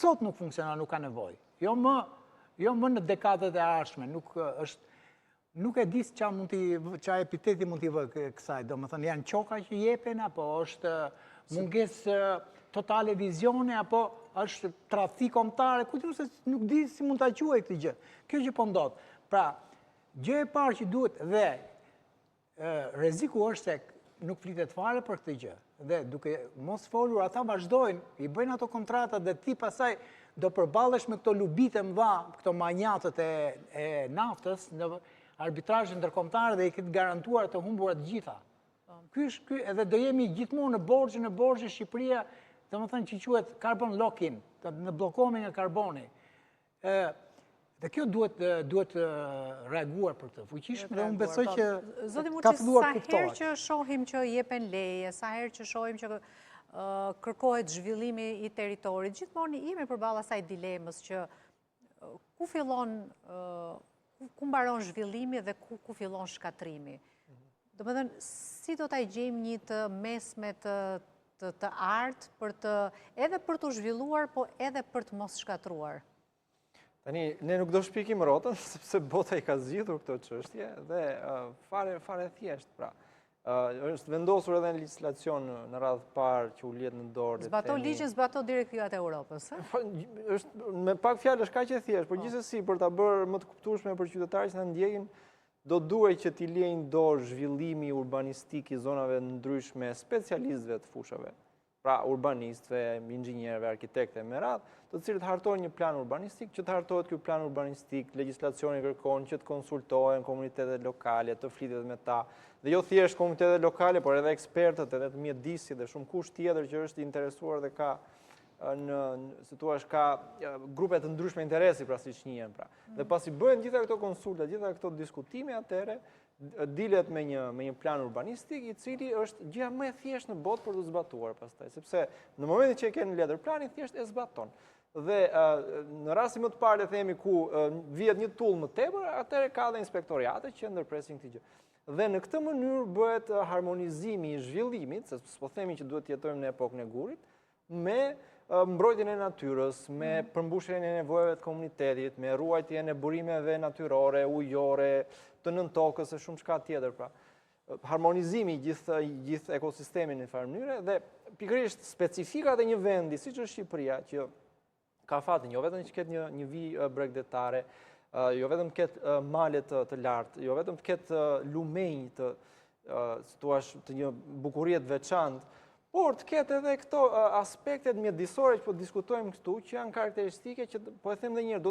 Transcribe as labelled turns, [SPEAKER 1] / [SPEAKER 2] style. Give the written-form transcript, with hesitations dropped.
[SPEAKER 1] sot nuk funksionon, nuk ka nevojë. Jo më në dekadet e ardhshme, nuk e di qa epiteti mund t'i vë kësaj, do më thënë, janë qoka që jepen, apo është munges totale vizione, apo është trafik kombëtare, nuk di si mund t'a quaj këtë gjë. Kjo që po ndodh. Pra, gjë e parë që duhet dhe rreziku është se nuk flitet fare për këtë gjë. Dhe duke mos folur, ata vazhdojnë, i bëjnë ato kontratat dhe ti pasaj do përballesh me këto lubite mëdha, këto manjatët e naftës në arbitrajë ndërkombëtar dhe i këtë garantuar të humburat gjitha. Ky edhe do jemi gjithmonë në borxhe Shqipëria, dhe më thënë që quhet carbon lock-in, në blokohemi nga karboni. Dhe kjo duhet reaguar për të fuqishme dhe unë besoj që ka filluar kuptohet.
[SPEAKER 2] Sa herë që shohim që jepen leje, sa herë që shohim që kërkohet zhvillimi i teritorit, gjithmonë jemi përballë asaj dilemës që ku mbaron zhvillimi dhe ku fillon shkatrimi. Do të thënë, si do ta gjejmë një të mesme të artë edhe për të zhvilluar, po edhe për të mos shkatruar?
[SPEAKER 3] Tani, ne nuk do shpikim rrotën, sepse bota i ka zgjidhur këto çështje dhe fare thjesht, pra. Është vendosur edhe në legislacion në radhë parë që u liet në dorë.
[SPEAKER 2] Zbato ligjin, zbato direktivat e Europës.
[SPEAKER 3] Me pak fjalë është kaq e thjeshtë, por gjithsesi për ta bërë më të kuptueshme për qytetarët që na ndjekin, do duhet që t'i lejnë dorë zhvillimi urbanistik i zonave ndryshme specialistëve të fushave. Pra urbanistëve, inxhinierëve, arkitektëve me radhë, të cilët hartojnë një plan urbanistik, që të hartohet ky plan urbanistik, legjislacioni kërkon që të konsultohen komunitetet lokale, të flitet me ta, dhe jo thjesht komunitetet lokale, por edhe ekspertët, edhe të mjedisit dhe shumë kusht tjetër që është interesuar dhe ka ka grupe të ndryshme interesi, pra siç njihen pra. Dhe pasi bëhen gjitha këto konsulta, gjitha këto diskutime, atëherë dilet me një plan urbanistik i cili është gjëja më e thjeshtë në botë për të zbatuar pastaj, sepse në momentin që e ke në letër planin thjesht e zbaton. Dhe në rastin më të parë le themi ku vihet një tull më tepër, atëherë ka dhe inspektoriate që ndërpresin këtë gjë. Dhe në këtë mënyrë bëhet harmonizimi i zhvillimit, se s'po themi që duhet të jetojmë në epokën e gurit, me mbrojtjen e natyrës, me përmbushjen e nevojave të komunitetit, me ruajtjen e burimeve natyrore, ujore, të nën tokës e shumë çka tjetër pra. Harmonizimi gjithë ekosistemin në farë mënyre dhe pikërisht specifikat e një vendi, siç është Shqipëria, që ka fatin, jo vetëm që ketë një vijë bregdetare, jo vetëm të ketë male të lartë, jo vetëm të ketë lumenj të një bukurie të veçantë, por të ketë edhe këto aspektet mjedisore që po diskutojmë këtu, që janë karakteristike që, po e them edhe një herë,